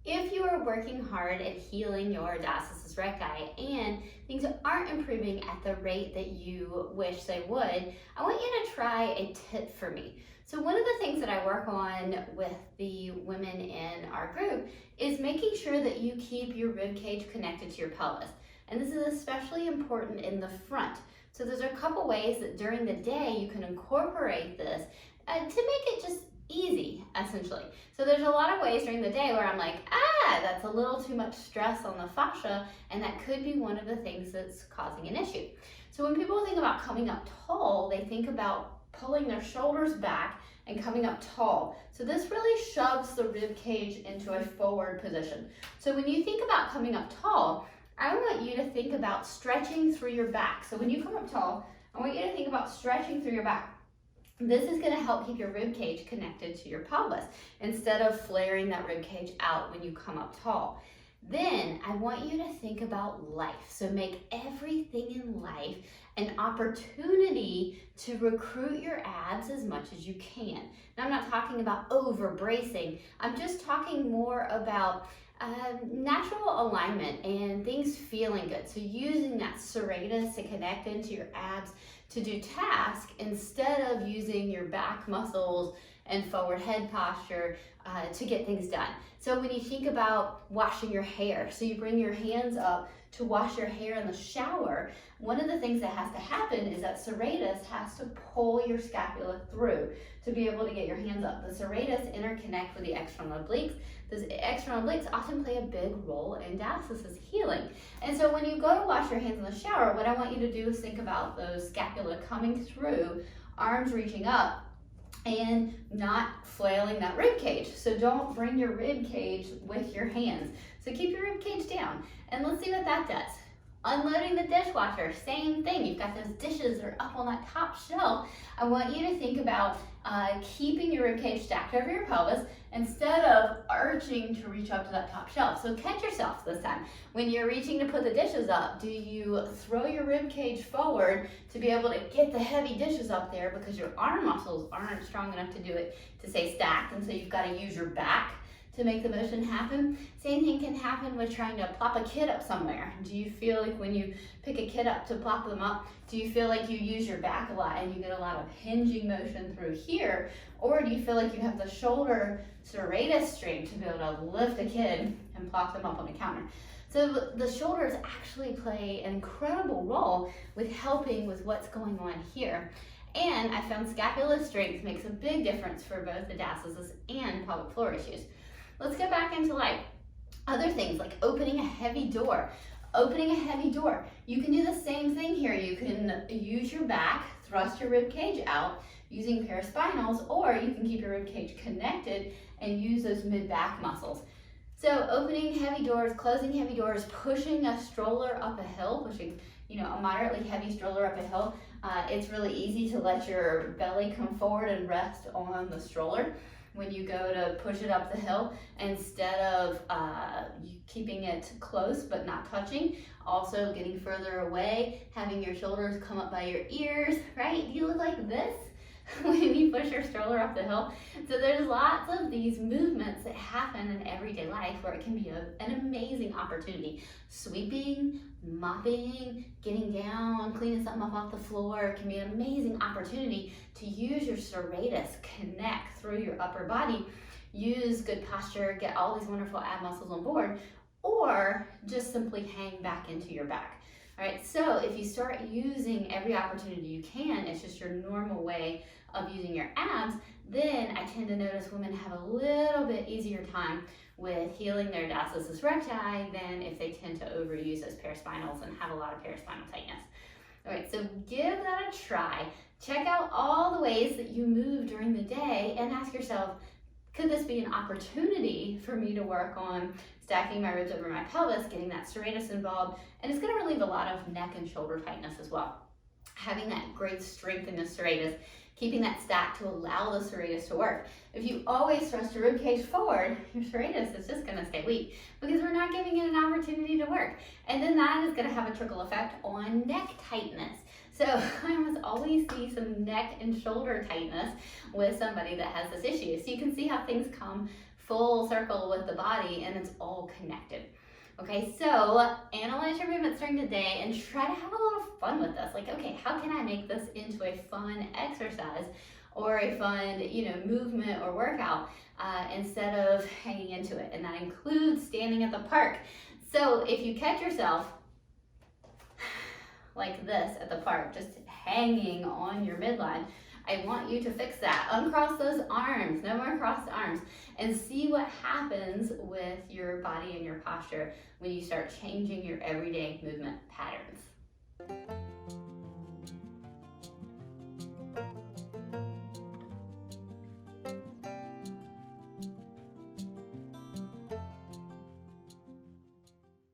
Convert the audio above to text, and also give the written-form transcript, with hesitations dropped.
If you are working hard at healing your diastasis recti and things aren't improving at the rate that you wish they would, I want you to try a tip for me. So one of the things that I work on with the women in our group is making sure that you keep your rib cage connected to your pelvis. And this is especially important in the front. So there's a couple ways that during the day you can incorporate this to make it just easy, essentially. So there's a lot of ways during the day where I'm like, that's a little too much stress on the fascia, and that could be one of the things that's causing an issue. So when people think about coming up tall, they think about pulling their shoulders back and coming up tall. So this really shoves the rib cage into a forward position. So when you think about coming up tall, I want you to think about stretching through your back. So when you come up tall, I want you to think about stretching through your back. This is going to help keep your rib cage connected to your pelvis instead of flaring that rib cage out when you come up tall. Then I want you to think about life. So make everything in life an opportunity to recruit your abs as much as you can. Now I'm not talking about over bracing. I'm just talking more about natural alignment and things feeling good. So using that serratus to connect into your abs to do tasks instead of using your back muscles and forward head posture to get things done. So when you think about washing your hair, so you bring your hands up to wash your hair in the shower, one of the things that has to happen is that serratus has to pull your scapula through to be able to get your hands up. The serratus interconnect with the external obliques. Those external obliques often play a big role in diastasis healing. And so when you go to wash your hands in the shower, what I want you to do is think about those scapula coming through, arms reaching up, and not flailing that rib cage. So don't bring your rib cage with your hands. So keep your rib cage down. And let's see what that does. Unloading the dishwasher, same thing. You've got those dishes that are up on that top shelf. I want you to think about keeping your rib cage stacked over your pelvis instead of arching to reach up to that top shelf. So catch yourself this time. When you're reaching to put the dishes up, do you throw your rib cage forward to be able to get the heavy dishes up there because your arm muscles aren't strong enough to do it to stay stacked, and so you've got to use your back to make the motion happen? Same thing can happen with trying to plop a kid up somewhere. Do you feel like when you pick a kid up to plop them up, do you feel like you use your back a lot and you get a lot of hinging motion through here? Or do you feel like you have the shoulder serratus strength to be able to lift a kid and plop them up on the counter? So the shoulders actually play an incredible role with helping with what's going on here. And I found scapular strength makes a big difference for both the diastasis and pelvic floor issues. Let's go back into like other things like opening a heavy door. Opening a heavy door. You can do the same thing here. You can use your back, thrust your rib cage out using paraspinals, or you can keep your rib cage connected and use those mid-back muscles. So opening heavy doors, closing heavy doors, pushing a stroller up a hill, pushing a moderately heavy stroller up a hill. It's really easy to let your belly come forward and rest on the stroller when you go to push it up the hill, instead of keeping it close but not touching. Also getting further away, having your shoulders come up by your ears, right? You look like this when you push your stroller up the hill. So there's lots of these movements that happen in everyday life where it can be an amazing opportunity. Sweeping, mopping, getting down, cleaning something off the floor can be an amazing opportunity to use your serratus, connect through your upper body, use good posture, get all these wonderful ab muscles on board, or just simply hang back into your back. All right, so if you start using every opportunity you can, it's just your normal way of using your abs, then I tend to notice women have a little bit easier time with healing their diastasis recti than if they tend to overuse those paraspinals and have a lot of paraspinal tightness. All right, so give that a try. Check out all the ways that you move during the day and ask yourself, could this be an opportunity for me to work on stacking my ribs over my pelvis, getting that serratus involved, and it's going to relieve a lot of neck and shoulder tightness as well. Having that great strength in the serratus, keeping that stacked to allow the serratus to work. If you always thrust your rib cage forward, your serratus is just going to stay weak because we're not giving it an opportunity to work. And then that is going to have a trickle effect on neck tightness. So I almost always see some neck and shoulder tightness with somebody that has this issue. So you can see how things come full circle with the body, and it's all connected. Okay, so analyze your movements during the day and try to have a little fun with this. Like, okay, how can I make this into a fun exercise or a fun, movement or workout instead of hanging into it? And that includes standing at the park. So if you catch yourself like this at the park, just hanging on your midline, I want you to fix that. Uncross those arms, no more crossed arms, and see what happens with your body and your posture when you start changing your everyday movement patterns.